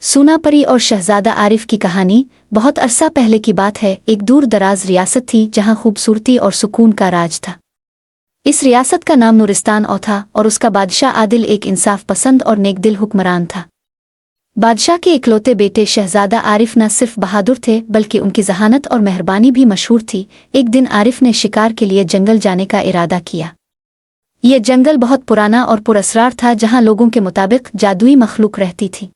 सूना परी और शहजादा आरिफ की कहानी। बहुत अरसा पहले की बात है। एक दूर दराज रियासत थी जहां खूबसूरती और सुकून का राज था। इस रियासत का नाम नूरिस्तान था और उसका बादशाह आदिल एक इंसाफ पसंद और नेकदिल हुक्मरान था। बादशाह के इकलौते बेटे शहजादा आरिफ न सिर्फ बहादुर थे बल्कि उनकी जहानत और मेहरबानी भी मशहूर थी। एक दिन आरिफ ने शिकार के लिए जंगल जाने का इरादा किया। यह जंगल बहुत पुराना और पुरअसरार था जहां लोगों के मुताबिक जादुई मखलूक रहती थी।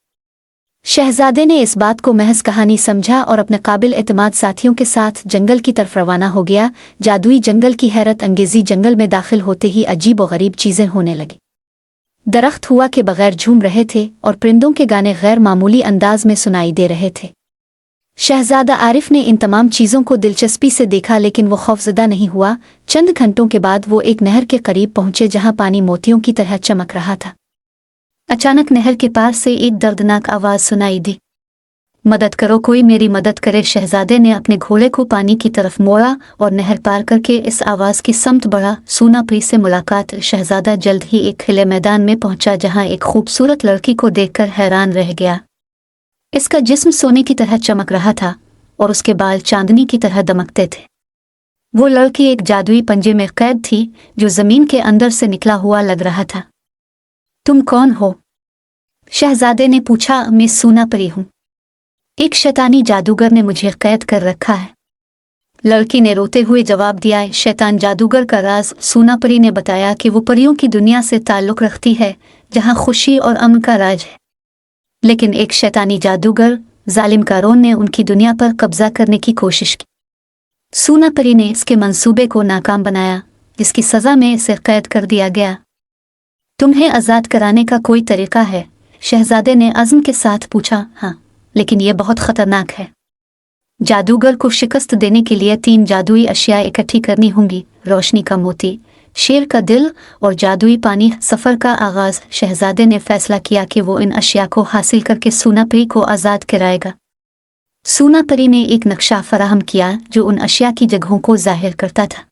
शहजादे ने इस बात को महज कहानी समझा और अपने काबिल एतमाद साथियों के साथ जंगल की तरफ रवाना हो गया। जादुई जंगल की हैरत अंगेजी जंगल में दाखिल होते ही अजीब और गरीब चीजें होने लगी। दरख्त हुआ के बगैर झूम रहे थे और परिंदों के गाने गैर मामूली अंदाज में सुनाई दे रहे थे। शहजादा आरिफ ने इन तमाम चीज़ों को दिलचस्पी से देखा, लेकिन वो खौफजदा नहीं हुआ। चंद घंटों के बाद वो एक नहर के करीब पहुंचे जहां पानी मोतियों की तरह चमक रहा था। अचानक नहर के पास से एक दर्दनाक आवाज सुनाई दी। मदद करो, कोई मेरी मदद करे। शहजादे ने अपने घोड़े को पानी की तरफ मोड़ा और नहर पार करके इस आवाज की समत बढ़ा। सूना परी से मुलाकात। शहजादा जल्द ही एक खुले मैदान में पहुंचा जहां एक खूबसूरत लड़की को देखकर हैरान रह गया। इसका जिस्म सोने की तरह चमक रहा था और उसके बाल चांदनी की तरह दमकते थे। वो लड़की एक जादुई पंजे में कैद थी जो जमीन के अंदर से निकला हुआ लग रहा था। तुम कौन हो? शहजादे ने पूछा। मैं सूना परी हूँ। एक शैतानी जादूगर ने मुझे कैद कर रखा है। लड़की ने रोते हुए जवाब दिया। शैतान जादूगर का राज। सूना परी ने बताया कि वो परियों की दुनिया से ताल्लुक़ रखती है जहाँ खुशी और अमन का राज है, लेकिन एक शैतानी जादूगर जालिम कारोन ने उनकी दुनिया पर कब्जा करने की कोशिश की। सूना परी ने इसके मंसूबे को नाकाम बनाया, जिसकी सज़ा में इसे कैद कर दिया गया। तुम्हें आज़ाद कराने का कोई तरीका है? शहजादे ने अज़्म के साथ पूछा। हाँ, लेकिन यह बहुत ख़तरनाक है। जादूगर को शिकस्त देने के लिए 3 जादुई अशिया इकट्ठी करनी होंगी: रोशनी का मोती, शेर का दिल और जादुई पानी। सफ़र का आगाज़। शहजादे ने फैसला किया कि वो इन अशिया को हासिल करके सूना परी को आज़ाद कराएगा। सूना परी ने एक नक्शा फराहम किया जो उन अशिया की जगहों को जाहिर करता था।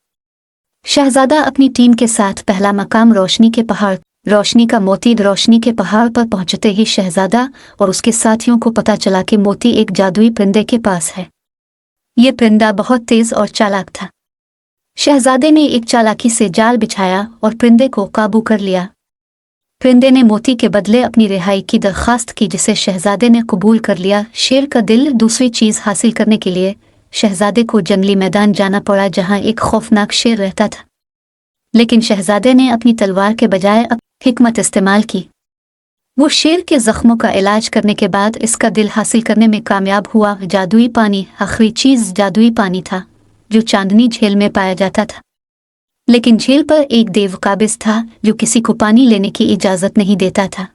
शहजादा अपनी टीम के साथ पहला मकाम रोशनी के पहाड़, रोशनी का मोती। रोशनी के पहाड़ पर पहुंचते ही शहजादा और उसके साथियों को पता चला कि मोती एक जादुई परिंदे के पास है। ये परिंदा बहुत तेज और चालाक था। शहजादे ने एक चालाकी से जाल बिछाया और परिंदे को काबू कर लिया। परिंदे ने मोती के बदले अपनी रिहाई की दरख्वास्त की, जिसे शहजादे ने कबूल कर लिया। शेर का दिल। दूसरी चीज़ हासिल करने के लिए शहजादे को जंगली मैदान जाना पड़ा जहां एक खौफनाक शेर रहता था, लेकिन शहजादे ने अपनी तलवार के बजाय हिकमत इस्तेमाल की। वो शेर के जख्मों का इलाज करने के बाद इसका दिल हासिल करने में कामयाब हुआ। जादुई पानी। आखिरी चीज़ जादुई पानी था जो चांदनी झील में पाया जाता था, लेकिन झील पर एक देव काबिज था जो किसी को पानी लेने की इजाज़त नहीं देता था।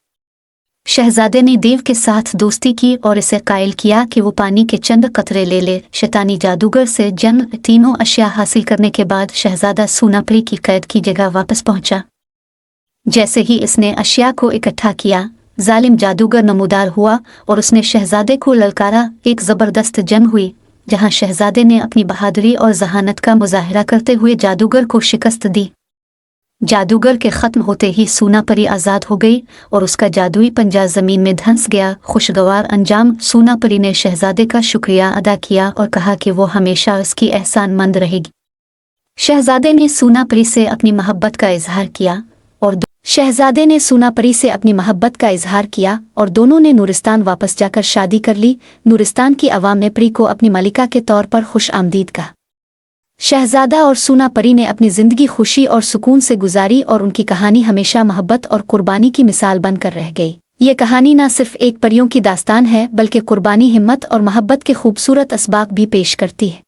शहजादे ने देव के साथ दोस्ती की और इसे कायल किया कि वो पानी के चंद कतरे ले ले। शैतानी जादूगर से जंग। 3 अशिया हासिल करने के बाद शहजादा सूना परी की कैद की जगह वापस पहुंचा। जैसे ही इसने अशिया को इकट्ठा किया, जालिम जादूगर नमूदार हुआ और उसने शहजादे को ललकारा। एक ज़बरदस्त जंग हुई जहां शहजादे ने अपनी बहादुरी और जहानत का मुजाहिरा करते हुए जादूगर को शिकस्त दी। जादूगर के ख़त्म होते ही सूना परी आज़ाद हो गई और उसका जादुई पंजा ज़मीन में धंस गया। खुशगवार अंजाम। सूना परी ने शहजादे का शुक्रिया अदा किया और कहा कि वो हमेशा उसकी एहसानमंद रहेगी। शहजादे ने सूना परी से अपनी मोहब्बत का इजहार किया और दोनों ने नूरिस्तान वापस जाकर शादी कर ली। नूरिस्तान की आवाम ने परी को अपनी मलिका के तौर पर खुश आमदीद कहा। शहजादा और सूना परी ने अपनी ज़िंदगी खुशी और सुकून से गुजारी और उनकी कहानी हमेशा मोहब्बत और कुर्बानी की मिसाल बनकर रह गई। ये कहानी न सिर्फ एक परियों की दास्तान है बल्कि कुर्बानी, हिम्मत और मोहब्बत के खूबसूरत असबाब भी पेश करती है।